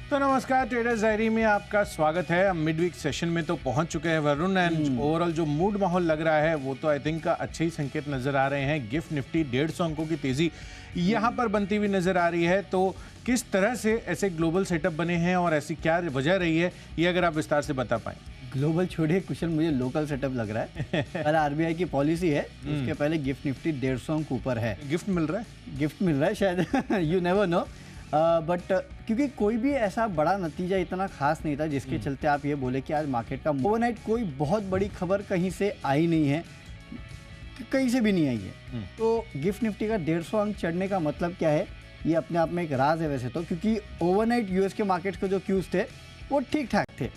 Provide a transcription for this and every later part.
तो नमस्कार, traders diary में आपका स्वागत है। हम मिड वीक सेशन में तो पहुंच चुके हैं वरुण, एंड ओवरऑल जो मूड माहौल लग रहा है वो तो आई थिंक अच्छे ही संकेत नजर आ रहे हैं। गिफ्ट निफ्टी 150 अंकों की तेजी यहां पर बनती हुई नजर आ रही है। तो किस तरह से ऐसे ग्लोबल सेटअप बने हैं और ऐसी क्या वजह रही है, ये अगर आप विस्तार से बता पाएं। ग्लोबल छोड़िए कुशल, मुझे लोकल सेटअप लग रहा है। पर आरबीआई की पॉलिसी है, उसके पहले गिफ्ट निफ्टी 150 अंक ऊपर है। गिफ्ट मिल रहा है शायद यू नेवर नो। बट क्योंकि कोई भी ऐसा बड़ा नतीजा इतना खास नहीं था जिसके चलते आप ये बोले कि आज मार्केट का ओवरनाइट कोई बहुत बड़ी खबर कहीं से आई नहीं है, कहीं से भी नहीं आई है। तो गिफ्ट निफ्टी का 150 अंक चढ़ने का मतलब क्या है, ये अपने आप में एक राज है वैसे तो, क्योंकि ओवरनाइट यूएस के मार्केट्स के जो क्यूज थे वो ठीक ठाक थे।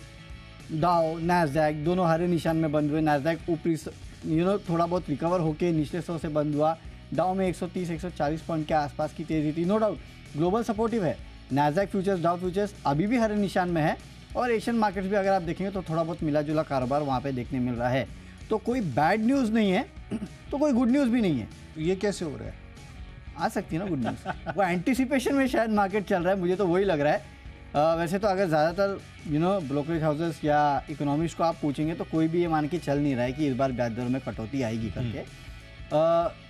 डाउ नैस्डैक दोनों हरे निशान में बंद हुए। नैस्डैक ऊपरी थोड़ा बहुत रिकवर होकर निचले 100 से बंद हुआ। डाउ में 130-140 पॉइंट के आसपास की तेजी थी। नो डाउट ग्लोबल सपोर्टिव है। नैस्डैक फ्यूचर्स, डाउ फ्यूचर्स अभी भी हरे निशान में है, और एशियन मार्केट्स भी अगर आप देखेंगे तो थोड़ा बहुत मिला जुला कारोबार वहाँ पे देखने मिल रहा है। तो कोई बैड न्यूज़ नहीं है तो कोई गुड न्यूज़ भी नहीं है। ये कैसे हो रहा है? आ सकती है ना गुड न्यूज़। वो एंटिसिपेशन में शायद मार्केट चल रहा है, मुझे तो वही लग रहा है। वैसे तो अगर ज़्यादातर ब्रोकरेज हाउसेस या इकोनॉमिस्ट को आप पूछेंगे तो कोई भी ये मान के चल नहीं रहा है कि इस बार ब्याज दरों में कटौती आएगी करके।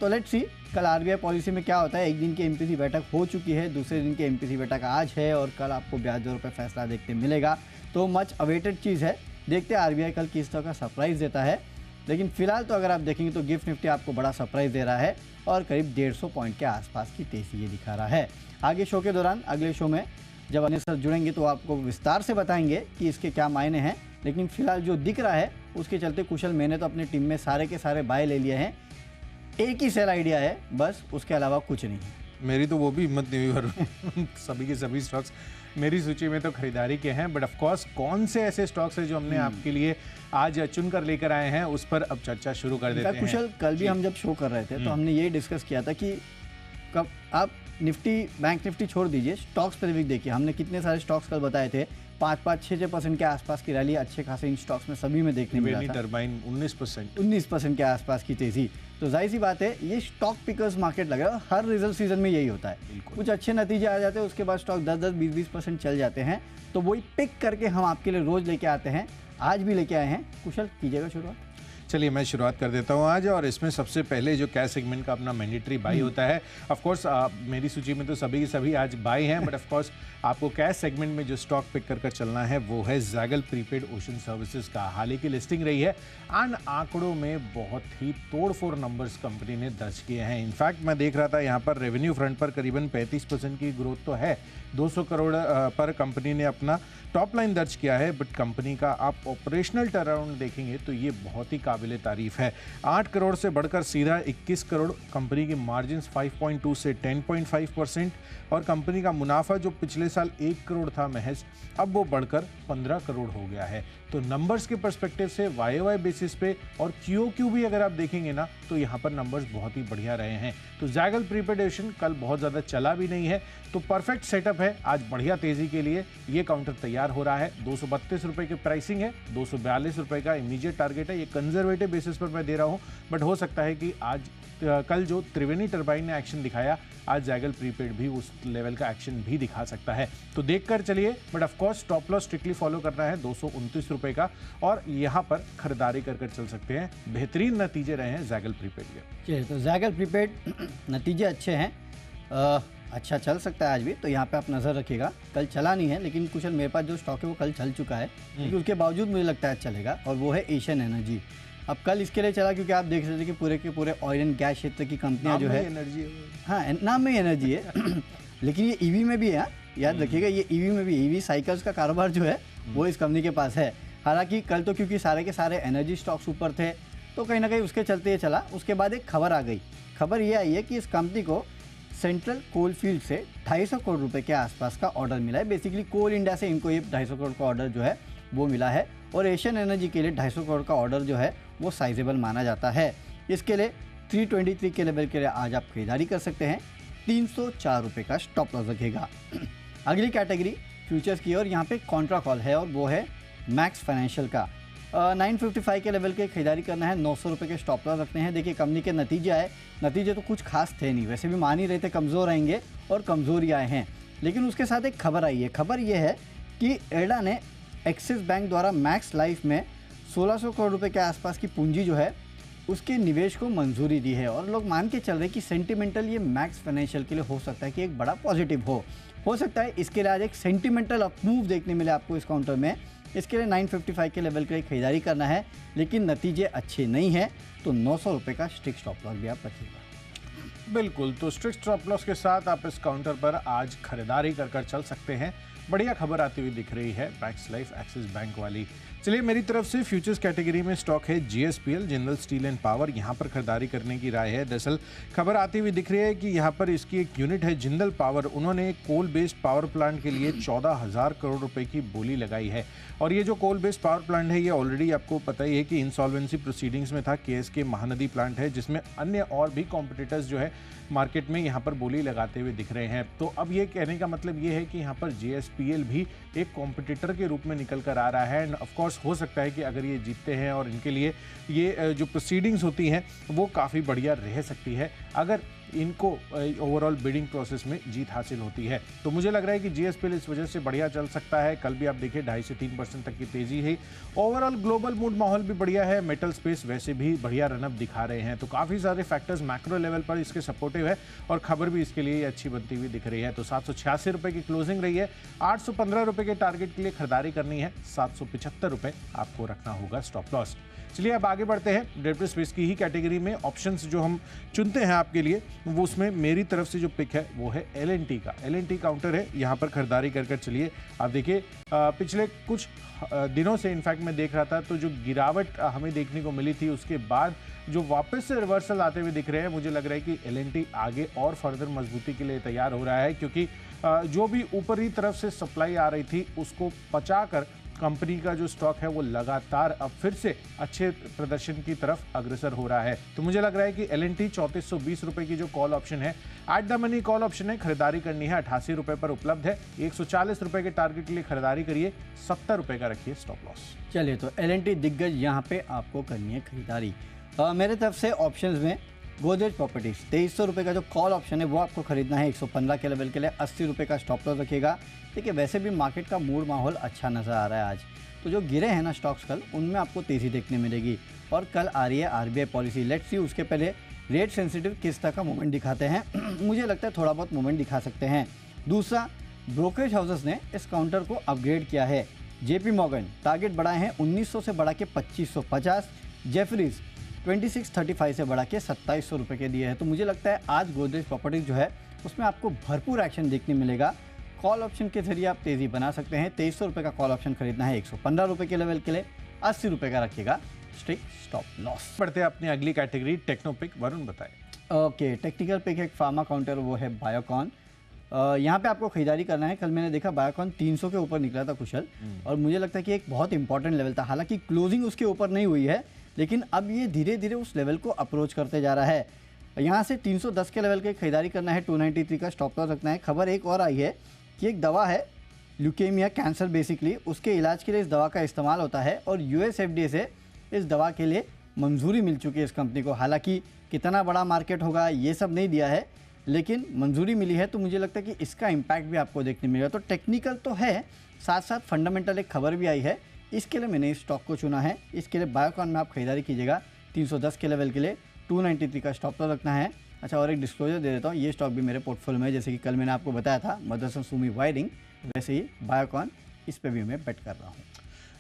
तो लेट्स सी कल आरबीआई पॉलिसी में क्या होता है। एक दिन की एमपीसी बैठक हो चुकी है, दूसरे दिन की एमपीसी बैठक आज है, और कल आपको ब्याज दरों पर फैसला देखने मिलेगा। तो मच अवेटेड चीज़ है, देखते हैं आरबीआई कल किस तरह का सरप्राइज़ देता है। लेकिन फिलहाल तो अगर आप देखेंगे तो गिफ्ट निफ्टी आपको बड़ा सरप्राइज़ दे रहा है, और करीब 150 पॉइंट के आसपास की तेजी ये दिखा रहा है। आगे शो के दौरान अगले शो में जब अन्य सर जुड़ेंगे तो आपको विस्तार से बताएंगे कि इसके क्या मायने हैं। लेकिन फिलहाल जो दिख रहा है उसके चलते कुशल मैंने तो अपनी टीम में सारे के सारे बाय ले लिए हैं। एक ही सेल आइडिया है बस, उसके अलावा कुछ नहीं है। मेरी तो वो भी हिम्मत नहीं हुई वरुण। सभी के सभी स्टॉक्स मेरी सूची में तो खरीदारी के हैं, बट ऑफ कोर्स कौन से ऐसे स्टॉक्स हैं जो हमने आपके लिए आज चुन कर लेकर आए हैं, उस पर अब चर्चा शुरू कर देते हैं। कुशल, कल भी हम जब शो कर रहे थे तो हमने यही डिस्कस किया था कि कब आप निफ्टी, बैंक निफ्टी छोड़ दीजिए, स्टॉक्स पर भी देखिए। हमने कितने सारे स्टॉक्स कल बताए थे, 5-6% के आसपास की रैली अच्छे खासे इन स्टॉक्स में सभी में देखने मिला था। टरबाइन 19% के आसपास की तेजी। तो जाहिर सी बात है ये स्टॉक पिकर्स मार्केट लग रहा है, हर रिजल्ट सीजन में यही होता है। कुछ अच्छे नतीजे आ जाते हैं, उसके बाद स्टॉक 10-10, 20-20% चल जाते हैं। तो वही पिक करके हम आपके लिए रोज लेके आते हैं, आज भी लेके आए हैं। कुशल कीजिएगा शुरुआत। चलिए मैं शुरुआत कर देता हूँ आज, और इसमें सबसे पहले जो कैश सेगमेंट का अपना मैंडेटरी बाई होता है। ऑफ कोर्स मेरी सूची में तो सभी के सभी आज बाई हैं, बट ऑफ कोर्स आपको कैश सेगमेंट में जो स्टॉक पिक कर चलना है वो है ज़ैगल प्रीपेड ओशन सर्विसेज का। हाल ही की लिस्टिंग रही है, एंड आंकड़ों में बहुत ही तोड़फोड़ नंबर्स कंपनी ने दर्ज किए हैं। इनफैक्ट मैं देख रहा था यहाँ पर रेवेन्यू फ्रंट पर करीबन 35% की ग्रोथ तो है। 200 करोड़ पर कंपनी ने अपना टॉप लाइन दर्ज किया है, बट कंपनी का आप ऑपरेशनल टर्नअराउंड देखेंगे तो ये बहुत ही काबिले तारीफ है। 8 करोड़ से बढ़कर सीधा 21 करोड़, कंपनी की मार्जिन 5.2 से 10.5%, और कंपनी का मुनाफा जो पिछले साल 1 करोड़ था महज, अब वो बढ़कर 15 करोड़ हो गया है। तो नंबर्स के पर्सपेक्टिव से वाई बेसिस पे और क्यू भी अगर आप देखेंगे ना तो यहाँ पर नंबर्स बहुत ही बढ़िया रहे हैं। तो ज़ैगल प्रीपेड ओशन कल बहुत ज़्यादा चला भी नहीं है, तो परफेक्ट सेटअप है आज बढ़िया तेजी के लिए। ये काउंटर तैयार हो रहा है, 232 रुपये की प्राइसिंग है, 242 रुपये का इमीडिएट टारगेट है। ये कंजर्वेटिव बेसिस पर मैं दे रहा हूँ, बट हो सकता है कि आज कल जो त्रिवेणी टरबाइन ने एक्शन दिखाया, आज ज़ैगल प्रीपेड भी उस लेवल का एक्शन भी दिखा सकता है। तो देखकर चलिए, but of course stop loss strictly follow करना है 229 रुपये का, और यहाँ पर खरीदारी कर चल सकते हैं। बेहतरीन नतीजे रहे हैं ज़ैगल प्रीपेड के। चलिए, तो ज़ैगल प्रीपेड नतीजे अच्छे हैं, अच्छा चल सकता है आज भी, तो यहाँ पे आप नज़र रखिएगा। कल चला नहीं है, लेकिन कुशल मेरे पास जो स्टॉक है वो कल चल चुका है, लेकिन उसके बावजूद मुझे लगता है चलेगा, और वो है एशियन एनर्जी। अब कल इसके लिए चला क्योंकि आप देख सकते हैं कि पूरे के पूरे ऑयल एंड गैस क्षेत्र की कंपनियां जो है, एनर्जी, हाँ नाम में एनर्जी है लेकिन ये ईवी में भी है, याद रखिएगा, ये ईवी में भी, ईवी साइकिल्स का कारोबार जो है वो इस कंपनी के पास है। हालांकि कल तो क्योंकि सारे के सारे एनर्जी स्टॉक्स ऊपर थे तो कहीं ना कहीं उसके चलते ये चला। उसके बाद एक खबर आ गई, खबर ये आई है कि इस कंपनी को सेंट्रल कोल फील्ड से 250 करोड़ रुपए के आसपास का ऑर्डर मिला है। बेसिकली कोल इंडिया से इनको ये 250 करोड़ का ऑर्डर जो है वो मिला है, और एशियन एनर्जी के लिए 250 करोड़ का ऑर्डर जो है वो साइजेबल माना जाता है। इसके लिए 323 के लेवल के लिए आज आप खरीदारी कर सकते हैं। 304 रुपये का स्टॉप लॉस रखेगा। अगली कैटेगरी फ्यूचर्स की, और यहाँ पे कॉन्ट्रा कॉल है, और वो है मैक्स फाइनेंशियल का। 955 के लेवल के खरीदारी करना है, 900 रुपये के स्टॉप लॉस रखने हैं। देखिए कंपनी के नतीजे आए, नतीजे तो कुछ खास थे नहीं, वैसे भी मान ही रहे थे कमज़ोर आएंगे और कमज़ोर ही आए हैं। लेकिन उसके साथ एक खबर आई है। खबर ये है कि एर्डा ने एक्सिस बैंक द्वारा मैक्स लाइफ में 1600 करोड़ रुपए के आसपास की पूंजी जो है उसके निवेश को मंजूरी दी है। और लोग मान के चल रहे हैं कि सेंटिमेंटल ये मैक्स फाइनेंशियल के लिए हो सकता है कि एक बड़ा पॉजिटिव हो सकता है इसके लिए आज एक सेंटिमेंटल अप मूव देखने मिले आपको इस काउंटर में। इसके लिए 955 के लेवल के लिए खरीदारी करना है, लेकिन नतीजे अच्छे नहीं हैं तो 900 रुपये का स्ट्रिक्ट स्टॉप लॉस भी आप रखिएगा। बिल्कुल, तो स्ट्रिक्ट स्टॉप लॉस के साथ आप इस काउंटर पर आज खरीदारी कर चल सकते हैं। बढ़िया खबर आती हुई दिख रही है मैक्स लाइफ एक्सिस बैंक वाली। चलिए, मेरी तरफ से फ्यूचर्स कैटेगरी में स्टॉक है GSPL, Jindal steel and power. यहाँ पर खरीदारी करने की राय है। दरअसल खबर आती हुई दिख रही है कि यहाँ पर इसकी एक यूनिट है जिंदल पावर। उन्होंने एक कोल बेस्ड पावर प्लांट के लिए 14,000 करोड़ रुपए की बोली लगाई है। और ये जो कोल बेस्ड पावर प्लांट है ये ऑलरेडी आपको पता ही है कि इंसॉल्वेंसी प्रोसीडिंग्स में था। केएसके महानदी प्लांट है जिसमें अन्य और भी कॉम्पिटिटर्स जो है मार्केट में यहाँ पर बोली लगाते हुए दिख रहे हैं। तो अब ये कहने का मतलब ये है कि यहाँ पर जीएसपीएल भी एक कॉम्पिटिटर के रूप में निकल कर आ रहा है। एंड ऑफ कोर्स हो सकता है कि अगर ये जीतते हैं और इनके लिए ये जो प्रोसीडिंग्स होती हैं वो काफ़ी बढ़िया रह सकती है अगर इनको ओवरऑल बिडिंग प्रोसेस में जीत हासिल होती है। तो मुझे लग रहा है कि जीएसपीएल इस वजह से बढ़िया चल सकता है। कल भी आप देखिए 2.5 से 3% तक की तेजी है। ओवरऑल ग्लोबल मूड माहौल भी बढ़िया है। मेटल स्पेस वैसे भी बढ़िया रनअप दिखा रहे हैं। तो काफ़ी सारे फैक्टर्स मैक्रो लेवल पर इसके सपोर्टिव है और खबर भी इसके लिए अच्छी बनती हुई दिख रही है। तो 786 रुपये की क्लोजिंग रही है। 815 रुपये के टारगेट के लिए खरीदारी करनी है। 775 रुपये आपको रखना होगा स्टॉप लॉस। चलिए अब आगे बढ़ते हैं। डेरिवेटिव स्पेस की ही कैटेगरी में ऑप्शंस जो हम चुनते हैं आपके लिए, वो उसमें मेरी तरफ से जो पिक है वो है एलएनटी का। एलएनटी काउंटर है, यहाँ पर खरीदारी कर चलिए। आप देखिए पिछले कुछ दिनों से इनफैक्ट मैं देख रहा था तो जो गिरावट हमें देखने को मिली थी उसके बाद जो वापस से रिवर्सल आते हुए दिख रहे हैं, मुझे लग रहा है कि एलएनटी आगे और फर्दर मजबूती के लिए तैयार हो रहा है। क्योंकि जो भी ऊपरी तरफ से सप्लाई आ रही थी उसको पचाकर कंपनी का जो स्टॉक है वो लगातार अब फिर से अच्छे प्रदर्शन की तरफ अग्रसर हो रहा है। तो मुझे लग रहा है कि एलएनटी 3420 रुपए की जो कॉल ऑप्शन है, at the money call option है, खरीदारी करनी है। 88 रुपए पर उपलब्ध है। 140 रुपए के टारगेट के लिए खरीदारी करिए। 70 रुपए का रखिए स्टॉप लॉस। चलिए, तो एलएनटी दिग्गज यहाँ पे आपको करनी है खरीदारी। मेरे तरफ से ऑप्शंस में गोदरेज प्रॉपर्टीज 2300 रुपये का जो कॉल ऑप्शन है वो आपको खरीदना है। 115 के लेवल के लिए 80 रुपये का स्टॉप लॉस रखिएगा। देखिए, वैसे भी मार्केट का मूड माहौल अच्छा नज़र आ रहा है आज। तो जो गिरे हैं ना स्टॉक्स कल, उनमें आपको तेज़ी देखने मिलेगी। और कल आ रही है आरबीआई पॉलिसी। लेट्स सी उसके पहले रेट सेंसिटिव किस तरह का मूवमेंट दिखाते हैं। मुझे लगता है थोड़ा बहुत मूवमेंट दिखा सकते हैं। दूसरा, ब्रोकरेज हाउसेस ने इस काउंटर को अपग्रेड किया है। जेपी मॉर्गन टारगेट बढ़ाए हैं 1900 से बढ़ा के 2550। जेफरीज 2635 से बढ़ा के 2700 रुपये के दिए हैं। तो मुझे लगता है आज गोदरेज प्रॉपर्टीज जो है उसमें आपको भरपूर एक्शन देखने मिलेगा। कॉल ऑप्शन के जरिए आप तेज़ी बना सकते हैं। 2300 रुपये का कॉल ऑप्शन खरीदना है। 115 रुपये के लेवल के लिए 80 रुपये का रखिएगा स्ट्रिक्ट स्टॉप लॉस। बढ़ते हैं अपनी अगली कैटेगरी टेक्नोपिक। वरुण बताएं। ओके, टेक्निकल पिक एक फार्मा काउंटर वो है बायोकॉन। यहाँ पे आपको खरीदारी करना है। कल मैंने देखा बायोकॉन 300 के ऊपर निकला था कुशल, और मुझे लगता है कि एक बहुत इंपॉर्टेंट लेवल था। हालांकि क्लोजिंग उसके ऊपर नहीं हुई है, लेकिन अब ये धीरे धीरे उस लेवल को अप्रोच करते जा रहा है। यहाँ से 310 के लेवल की खरीदारी करना है। 293 का स्टॉप लॉस रखना है। खबर एक और आई है कि एक दवा है ल्यूकेमिया कैंसर, बेसिकली उसके इलाज के लिए इस दवा का इस्तेमाल होता है और यूएसएफडीए से इस दवा के लिए मंजूरी मिल चुकी है इस कंपनी को। हालांकि कितना बड़ा मार्केट होगा ये सब नहीं दिया है, लेकिन मंजूरी मिली है। तो मुझे लगता है कि इसका इम्पैक्ट भी आपको देखने मिलेगा। तो टेक्निकल तो है, साथ साथ फंडामेंटल एक खबर भी आई है। इसके लिए मैंने इस स्टॉक को चुना है। इसके लिए बायोकॉन में आप खरीदारी कीजिएगा 310 के लेवल के लिए। 293 का स्टॉप लॉस रखना है। अच्छा, और एक डिस्क्लोजर दे देता हूँ, ये स्टॉक भी मेरे पोर्टफोलियो में है। जैसे कि कल मैंने आपको बताया था मदरसन सुमी वायरिंग, वैसे ही बायोकॉन, इस पे भी मैं बेट कर रहा हूँ।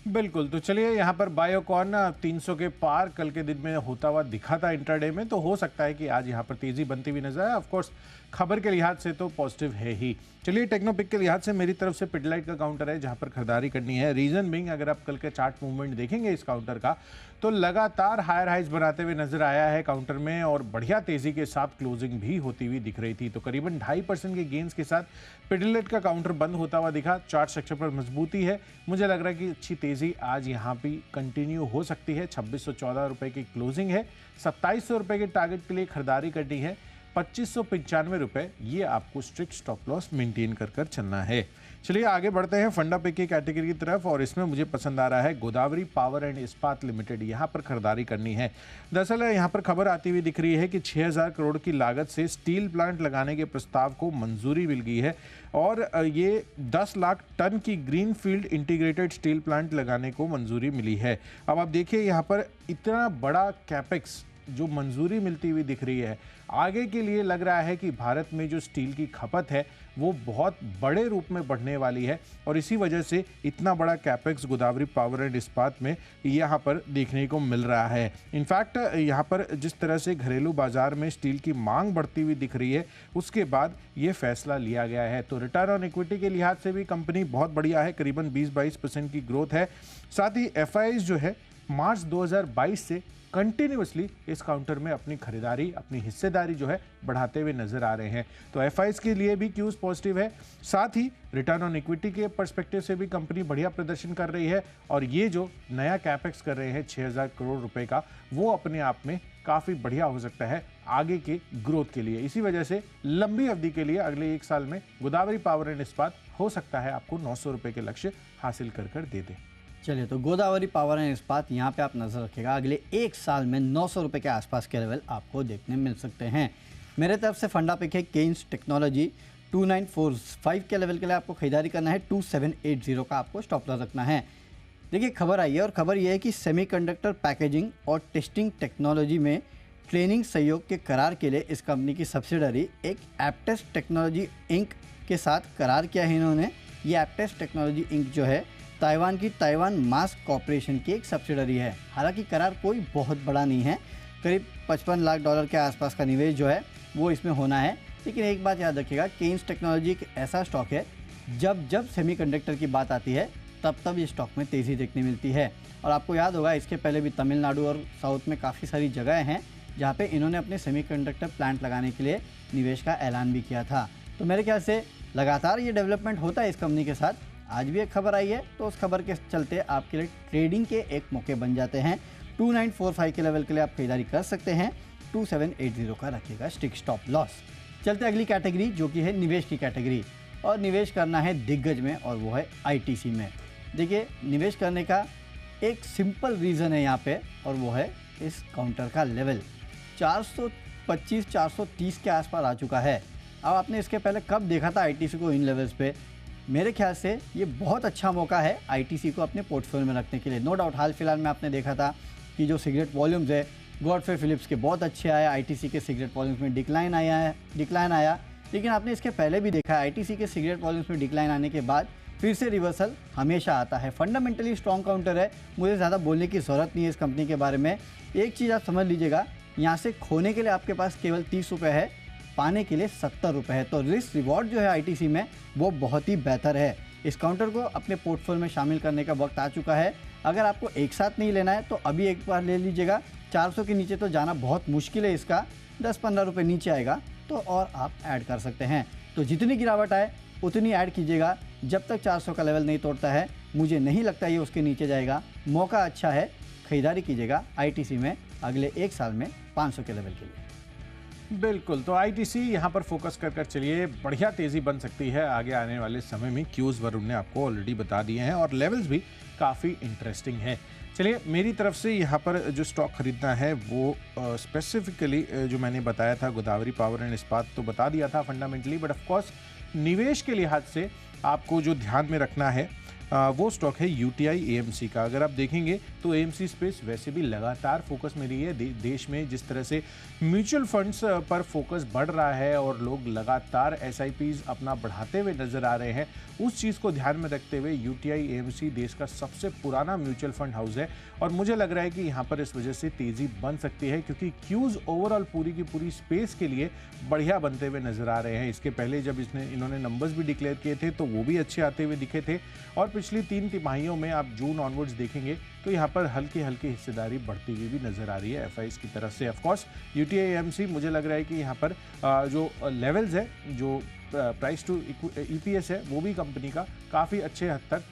बिल्कुल, तो चलिए यहाँ पर बायोकॉन 300 के पार कल के दिन में होता हुआ दिखा था इंट्राडे में। तो हो सकता है कि आज यहाँ पर तेजी बनती हुई नजर आए। ऑफकोर्स खबर के लिहाज से तो पॉजिटिव है ही। चलिए, टेक्नोपिक के लिहाज से मेरी तरफ से पिडलाइट का काउंटर है जहाँ पर खरीदारी करनी है। रीजन बिंग, अगर आप कल के चार्ट मूवमेंट देखेंगे इस काउंटर का, तो लगातार हायर हाइज बनाते हुए नजर आया है काउंटर में और बढ़िया तेजी के साथ क्लोजिंग भी होती हुई दिख रही थी। तो करीबन 2.5% के गेंस के साथ पिडलाइट का काउंटर बंद होता हुआ दिखा। चार्ट स्ट्रक्चर पर मजबूती है। मुझे लग रहा है कि अच्छी तेजी आज यहाँ भी कंटिन्यू हो सकती है। 2614 रुपये की क्लोजिंग है। 2700 रुपये के टारगेट के लिए खरीदारी करनी है। 2595 रुपये, ये आपको स्ट्रिक्ट स्टॉप लॉस मेंटेन कर चलना है। चलिए आगे बढ़ते हैं फंडा पिक की कैटेगरी की तरफ, और इसमें मुझे पसंद आ रहा है गोदावरी पावर एंड इस्पात लिमिटेड। यहाँ पर खरीदारी करनी है। दरअसल यहाँ पर खबर आती हुई दिख रही है कि 6000 करोड़ की लागत से स्टील प्लांट लगाने के प्रस्ताव को मंजूरी मिल गई है, और ये 10 लाख टन की ग्रीनफील्ड इंटीग्रेटेड स्टील प्लांट लगाने को मंजूरी मिली है। अब आप देखिए यहाँ पर इतना बड़ा कैपेक्स जो मंजूरी मिलती हुई दिख रही है, आगे के लिए लग रहा है कि भारत में जो स्टील की खपत है वो बहुत बड़े रूप में बढ़ने वाली है, और इसी वजह से इतना बड़ा कैपेक्स गोदावरी पावर एंड इस्पात में यहाँ पर देखने को मिल रहा है। इनफैक्ट यहाँ पर जिस तरह से घरेलू बाजार में स्टील की मांग बढ़ती हुई दिख रही है, उसके बाद ये फैसला लिया गया है। तो रिटर्न ऑन इक्विटी के लिहाज से भी कंपनी बहुत बढ़िया है, करीबन 20-22% की ग्रोथ है। साथ ही एफआईआईज जो है मार्च 2022 से कंटिन्यूअसली इस काउंटर में अपनी खरीदारी, अपनी हिस्सेदारी जो है बढ़ाते हुए नजर आ रहे हैं। तो एफआईआईज के लिए भी क्यूज पॉजिटिव है। साथ ही रिटर्न ऑन इक्विटी के पर्सपेक्टिव से भी कंपनी बढ़िया प्रदर्शन कर रही है, और ये जो नया कैपेक्स कर रहे हैं 6000 करोड़ रुपए का, वो अपने आप में काफ़ी बढ़िया हो सकता है आगे के ग्रोथ के लिए। इसी वजह से लंबी अवधि के लिए अगले 1 साल में गोदावरी पावर एंड इस्पात हो सकता है आपको 900 रुपए के लक्ष्य हासिल कर दे दे। चलिए, तो गोदावरी पावर एंड इस्पात यहाँ पे आप नजर रखिएगा, अगले 1 साल में 900 रुपये के आसपास के लेवल आपको देखने मिल सकते हैं। मेरे तरफ से फंडा पिक है केन्स टेक्नोलॉजी। 2945 के लेवल के लिए आपको खरीदारी करना है, 2780 का आपको स्टॉप लॉस रखना है। देखिए, खबर आई है, और खबर यह है कि सेमीकंडक्टर पैकेजिंग और टेस्टिंग टेक्नोलॉजी में ट्रेनिंग सहयोग के करार के लिए इस कंपनी की सब्सिडरी एक एप्टेस्ट टेक्नोलॉजी इंक के साथ करार किया है इन्होंने। ये एप्टेस्ट टेक्नोलॉजी इंक जो है ताइवान की ताइवान मास कॉर्पोरेशन की एक सब्सिडरी है। हालांकि करार कोई बहुत बड़ा नहीं है, करीब $55 लाख के आसपास का निवेश जो है वो इसमें होना है। लेकिन एक बात याद रखिएगा, केन्स टेक्नोलॉजी एक ऐसा स्टॉक है जब सेमीकंडक्टर की बात आती है तब ये स्टॉक में तेज़ी देखने मिलती है। और आपको याद होगा, इसके पहले भी तमिलनाडु और साउथ में काफ़ी सारी जगह हैं जहाँ पे इन्होंने अपने सेमीकंडक्टर प्लांट लगाने के लिए निवेश का ऐलान भी किया था। तो मेरे ख्याल से लगातार ये डेवलपमेंट होता है इस कंपनी के साथ। आज भी एक खबर आई है, तो उस खबर के चलते आपके लिए ट्रेडिंग के एक मौके बन जाते हैं। 2945 के लेवल के लिए आप खरीदारी कर सकते हैं, 2780 का रखिएगा स्टिक स्टॉप लॉस। चलते अगली कैटेगरी, जो कि है निवेश की कैटेगरी, और निवेश करना है दिग्गज में, और वो है आईटीसी में। देखिए, निवेश करने का एक सिंपल रीज़न है यहाँ पे, और वो है इस काउंटर का लेवल 425-430 के आसपास आ चुका है। अब आपने इसके पहले कब देखा था आईटीसी को इन लेवल्स पे? मेरे ख्याल से ये बहुत अच्छा मौका है आईटीसी को अपने पोर्टफोलियो में रखने के लिए। नो डाउट हाल फिलहाल में आपने देखा था कि जो सिगरेट वॉल्यूम्स है गॉडफ्रे फिलिप्स के बहुत अच्छे आए, आईटीसी के सिगरेट वॉल्यूम्स में डिक्लाइन आया। लेकिन आपने इसके पहले भी देखा है आईटीसी के सिगरेट वॉल्यूम्स में डिक्लाइन आने के बाद फिर से रिवर्सल हमेशा आता है। फंडामेंटली स्ट्रॉन्ग काउंटर है, मुझे ज़्यादा बोलने की ज़रूरत नहीं है इस कंपनी के बारे में। एक चीज़ आप समझ लीजिएगा, यहाँ से खोने के लिए आपके पास केवल 30 रुपये है, पाने के लिए 70 रुपये है। तो रिस्क रिवॉर्ड जो है आईटीसी में वो बहुत ही बेहतर है। इस काउंटर को अपने पोर्टफोलियो में शामिल करने का वक्त आ चुका है। अगर आपको एक साथ नहीं लेना है तो अभी एक बार ले लीजिएगा। 400 के नीचे तो जाना बहुत मुश्किल है, इसका 10-15 रुपये नीचे आएगा तो और आप ऐड कर सकते हैं। तो जितनी गिरावट आए उतनी ऐड कीजिएगा, जब तक 400 का लेवल नहीं तोड़ता है। मुझे नहीं लगता ये उसके नीचे जाएगा। मौका अच्छा है, खरीदारी कीजिएगा आईटीसी में अगले 1 साल में 500 के लेवल के लिए। बिल्कुल, तो आईटीसी यहाँ पर फोकस कर चलिए, बढ़िया तेज़ी बन सकती है आगे आने वाले समय में। क्यूज़ वरुण ने आपको ऑलरेडी बता दिए हैं, और लेवल्स भी काफ़ी इंटरेस्टिंग है। चलिए, मेरी तरफ से यहाँ पर जो स्टॉक खरीदना है वो स्पेसिफिकली जो मैंने बताया था गोदावरी पावर एंड इस्पात तो बता दिया था फंडामेंटली, बट ऑफकोर्स निवेश के लिहाज से आपको जो ध्यान में रखना है वो स्टॉक है यूटीआई एएमसी का। अगर आप देखेंगे तो एएमसी स्पेस वैसे भी लगातार फोकस में रही है। देश में जिस तरह से म्यूचुअल फंड्स पर फोकस बढ़ रहा है और लोग लगातार एसआईपीज अपना बढ़ाते हुए नजर आ रहे हैं, उस चीज़ को ध्यान में रखते हुए यूटीआई एएमसी देश का सबसे पुराना म्यूचुअल फंड हाउस है, और मुझे लग रहा है कि यहाँ पर इस वजह से तेज़ी बन सकती है, क्योंकि क्यूज़ ओवरऑल पूरी की पूरी स्पेस के लिए बढ़िया बनते हुए नजर आ रहे हैं। इसके पहले जब इन्होंने नंबर्स भी डिक्लेयर किए थे तो वो भी अच्छे आते हुए दिखे थे, और पिछली 3 तिमाहियों में आप जून ऑनवर्ड्स देखेंगे तो यहाँ पर हल्की हिस्सेदारी बढ़ती हुई भी नजर आ रही है एफआईआईज की तरफ से। ऑफकोर्स यूटीआई एएमसी मुझे लग रहा है कि यहाँ पर जो लेवल्स है, जो प्राइस टू ईपीएस है, वो भी कंपनी का काफ़ी अच्छे हद तक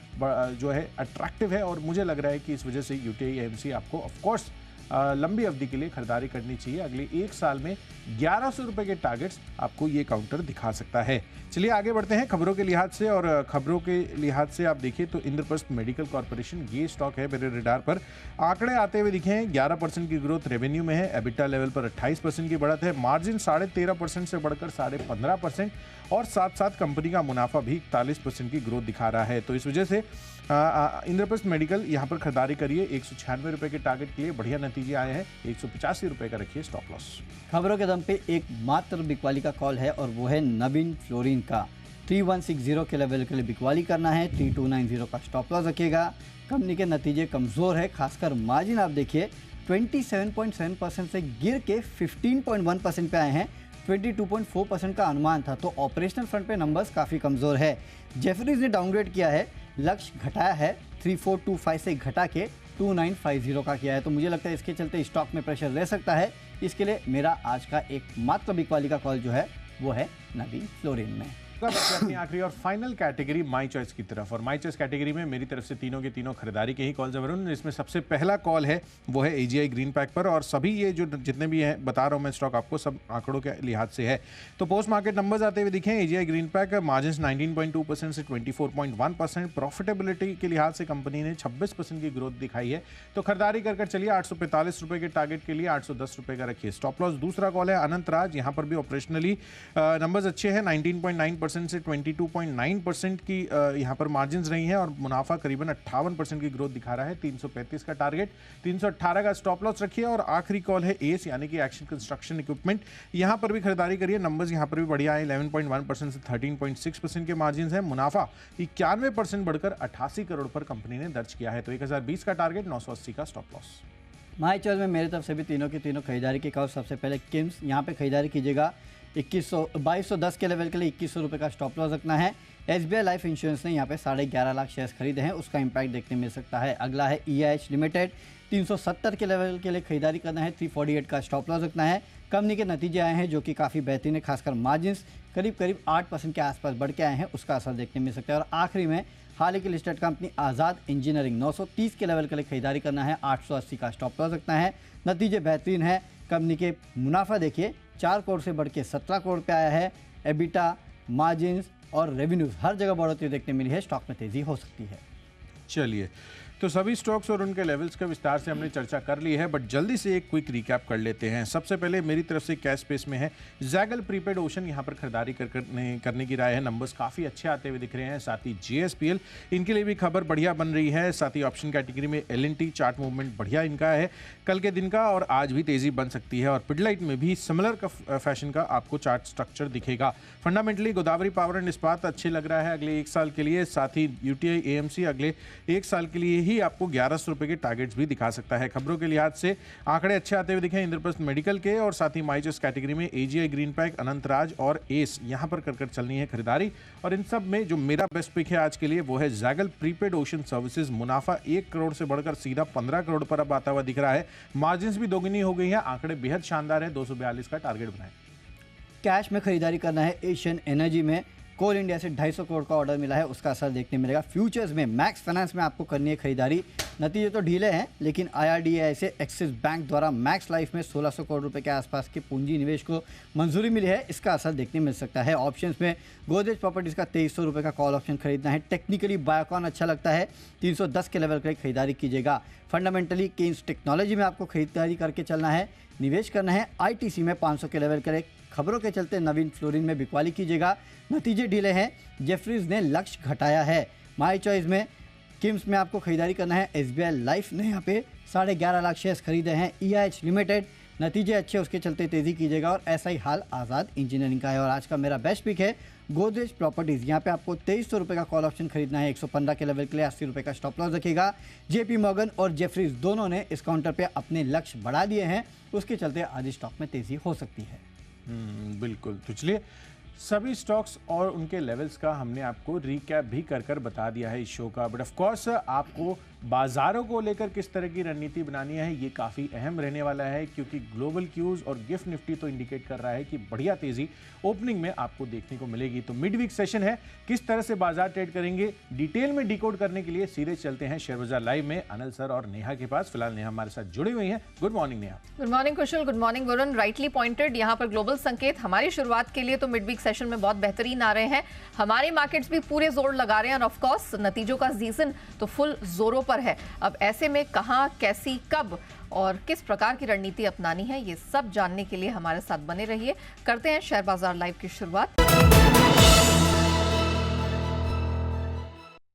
जो है अट्रैक्टिव है, और मुझे लग रहा है कि इस वजह से यूटीआई एएमसी आपको ऑफकोर्स लंबी अवधि के लिए खरीदारी करनी चाहिए। अगले एक साल में 1100 रुपए के टारगेट्स आपको ये काउंटर दिखा सकता है। चलिए आगे बढ़ते हैं खबरों के लिहाज से, और खबरों के लिहाज से आप देखिए तो इंद्रप्रस्थ मेडिकल कॉर्पोरेशन ये स्टॉक है मेरे रडार पर। आंकड़े आते हुए दिखे हैं, 11% की ग्रोथ रेवेन्यू में है, एबिटा लेवल पर 28% की बढ़त है, मार्जिन 13.5% से बढ़कर 15.5%, और साथ साथ कंपनी का मुनाफा भी 41% की ग्रोथ दिखा रहा है। तो इस वजह से इंद्रप्रस्थ मेडिकल यहाँ पर खरीदारी करिए। 196 रुपए के टारगेट के लिए बढ़िया नतीजे आए हैं। 185 रुपए का रखिए स्टॉप लॉस। खबरों के दम पे एक मात्र बिकवाली का कॉल है और वो है नवीन फ्लोरिन का। 3160 के लेवल के लिए बिकवाली करना है, 3290 का स्टॉप लॉस रखिएगा। कंपनी के नतीजे कमज़ोर है, खासकर मार्जिन आप देखिए 27.7% से गिर के 15.1% पे आए हैं। 22.4% का अनुमान था, तो ऑपरेशनल फ्रंट पे नंबर्स काफ़ी कमज़ोर है। जेफरीज ने डाउनग्रेड किया है, लक्ष्य घटाया है, 3425 से घटा के 2950 का किया है। तो मुझे लगता है इसके चलते स्टॉक में प्रेशर रह सकता है। इसके लिए मेरा आज का एक मात्र बिकवाली का कॉल जो है वो है नवीन फ्लोरिन में। अपनी आखिरी और फाइनल कैटेगरी माई चॉइस की तरफ, और माई चॉइस कैटेगरी में मेरी तरफ से तीनों के तीनों खरीदारी के ही कॉल जरूर। इसमें सबसे पहला कॉल है वो है एजीआई ग्रीन पैक पर, और सभी ये जो जितने भी हैं बता रहा हूँ मैं स्टॉक आपको, सब आंकड़ों के लिहाज से है। तो पोस्ट मार्केट नंबर्स आते हुए दिखे, एजीआई ग्रीन पैक मार्जिन 19.2% से 24.1%, प्रॉफिटेबिलिटी के लिहाज से कंपनी ने 26% की ग्रोथ दिखाई है। तो खरीदारी कर चलिए। 845 रुपए के टारगेट के लिए 810 रुपए का रखिए स्टॉप लॉस। दूसरा कॉल है अनंत राज, यहाँ पर भी ऑपरेशनली नंबर्स अच्छे हैं, 19.9% से 22.9% की यहाँ पर मार्जिन रही हैं, और मुनाफा करीबन 58% की ग्रोथ दिखा रहा है। 335 का टारगेट, 318 का स्टॉप लॉस रखिए। और आखिरी कॉल है एस यानी कि एक्शन कंस्ट्रक्शन इक्विपमेंट, यहाँ पर भी खरीदारी करिए। नंबर्स यहाँ पर भी बढ़िया है, 11.1% से 13.6% के मार्जिन है। मुनाफा 91% बढ़कर 88 करोड़ पर कंपनी ने दर्ज किया है। तो 1020 का टारगेट, 980 का स्टॉप लॉस। माई चॉइस में मेरी तरफ से भी तीनों के तीनों खरीदारी के कॉल। सबसे पहले किम्स, यहाँ पे खरीदारी कीजिएगा। 2210 के लेवल के लिए 2100 रुपये का स्टॉप लॉस रखना है। एसबीआई लाइफ इंश्योरेंस ने यहाँ पे 11.5 लाख शेयर्स खरीदे हैं, उसका इंपैक्ट देखने मिल सकता है। अगला है EIH लिमिटेड, 370 के लेवल के लिए खरीदारी करना है, 348 का स्टॉप लॉस रखना है। कंपनी के नतीजे आए हैं जो कि काफ़ी बेहतरीन है, खासकर मार्जिन्स करीब 8% के आसपास बढ़ के आए हैं, उसका असर देखने मिल सकता है। और आखिरी में हाल ही की लिस्टेड कंपनी आज़ाद इंजीनियरिंग, 930 के लेवल के लिए खरीदारी करना है, 880 का स्टॉप लॉस रखना है। नतीजे बेहतरीन है। कंपनी के मुनाफा देखिए 4 करोड़ से बढ़ के 17 करोड़ पे आया है। एबिटा, मार्जिन्स और रेवेन्यूज हर जगह बढ़ोतरी देखने मिली है। स्टॉक में तेजी हो सकती है। चलिए, तो सभी स्टॉक्स और उनके लेवल्स का विस्तार से हमने चर्चा कर ली है, बट जल्दी से एक क्विक रिकैप कर लेते हैं। सबसे पहले मेरी तरफ से कैश स्पेस में है जैगल प्रीपेड ओशन, यहाँ पर खरीदारी करने की राय है। नंबर्स काफ़ी अच्छे आते हुए दिख रहे हैं। साथ ही JSPL, इनके लिए भी खबर बढ़िया बन रही है। साथ ही ऑप्शन कैटेगरी में L&T, चार्ट मूवमेंट बढ़िया इनका है कल के दिन का, और आज भी तेज़ी बन सकती है। और पिडलाइट में भी सिमिलर फैशन का आपको चार्ट स्ट्रक्चर दिखेगा। फंडामेंटली गोदावरी पावर एंड इस्पात अच्छे लग रहा है अगले एक साल के लिए। साथ ही UTI AMC अगले एक साल के लिए ही आपको 1100 रुपए के टारगेट्स भी दिखा सकता है। खबरों के लिहाज से आंकड़े अच्छे आते हुए दिखे इंद्रप्रस्थ मेडिकल के, और साथ ही माई चॉइस कैटेगरी में AGI ग्रीन पैक, अनंत राज और एस यहां पर कर चलनी है खरीदारी। और इन सब में जो मेरा बेस्ट पिक है आज के लिए वो है जैगल प्रीपेड ओशन सर्विसेज। मुनाफा 1 करोड़ से बढ़कर सीधा 15 करोड़ पर अब आता हुआ दिख रहा है। मार्जिन भी दोगुनी हो गई है। आंकड़े बेहद शानदार है। 242 का टारगेट बनाए। कैश में खरीदारी करना है। एशियन एनर्जी में कोल इंडिया से 250 करोड़ का ऑर्डर मिला है, उसका असर देखने मिलेगा। फ्यूचर्स में मैक्स फाइनेंस में आपको करनी है खरीदारी। नतीजे तो ढीले हैं, लेकिन IRDAI से एक्सिस बैंक द्वारा मैक्स लाइफ में 1600 करोड़ रुपए के आसपास के पूंजी निवेश को मंजूरी मिली है, इसका असर देखने मिल सकता है। ऑप्शंस में गोदरेज प्रॉपर्टीज़ का 2300 रुपये का कॉल ऑप्शन खरीदना है। टेक्निकली बायोकॉन अच्छा लगता है, 310 के लेवल पर खरीदारी कीजिएगा। फंडामेंटली केन्स टेक्नोलॉजी में आपको खरीदारी करके चलना है। निवेश करना है ITC में 500 के लेवल करे। खबरों के चलते नवीन फ्लोरिन में बिकवाली कीजिएगा। नतीजे ढीले हैं। जेफरीज ने लक्ष्य घटाया है। माई चॉइस में किम्स में आपको खरीदारी करना है। SBI लाइफ ने यहाँ पे 11.5 लाख शेयर्स खरीदे हैं। EIH लिमिटेड, नतीजे अच्छे, उसके चलते तेजी कीजिएगा। और ऐसा ही हाल आज़ाद इंजीनियरिंग का है। और आज का मेरा बेस्ट पिक है गोदरेज प्रॉपर्टीज़, यहाँ पे आपको 2300 रुपये का कॉल ऑप्शन खरीदना है। 115 के लेवल के लिए 80 रुपये का स्टॉप लॉस रखेगा। JP मॉर्गन और जेफरीज दोनों ने इस काउंटर पे अपने लक्ष्य बढ़ा दिए हैं, उसके चलते आज स्टॉक में तेजी हो सकती है। बिल्कुल। तो चलिए सभी स्टॉक्स और उनके लेवल्स का हमने आपको रिकैप भी कर बता दिया है इस शो का, बट ऑफ कोर्स आपको बाजारों को लेकर किस तरह की रणनीति बनानी है ये काफ़ी अहम रहने वाला है, क्योंकि ग्लोबल क्यूज और गिफ्ट निफ्टी तो इंडिकेट कर रहा है कि बढ़िया तेजी ओपनिंग में आपको देखने को मिलेगी। तो मिड वीक सेशन है, किस तरह से बाजार ट्रेड करेंगे डिटेल में डिकोड करने के लिए सीधे चलते हैं शेयर बाजार लाइव में अनिल सर और नेहा के पास। फिलहाल नेहा हमारे साथ जुड़ी हुई हैं। Good morning Neha. Good morning Kushal, good morning Varun. Rightly pointed, यहाँ पर ग्लोबल संकेत हमारी शुरुआत के लिए तो मिड वीक सेशन में बहुत बेहतरीन आ रहे हैं। हमारे मार्केट्स भी पूरे जोर लगा रहे हैं और ऑफ कोर्स नतीजों का सीजन तो फुल जोरों पर है। अब ऐसे में कहां, कैसी, कब और किस प्रकार की रणनीति अपनानी है, ये सब जानने के लिए हमारे साथ बने रहिए। करते हैं शेयर बाजार लाइव की शुरुआत।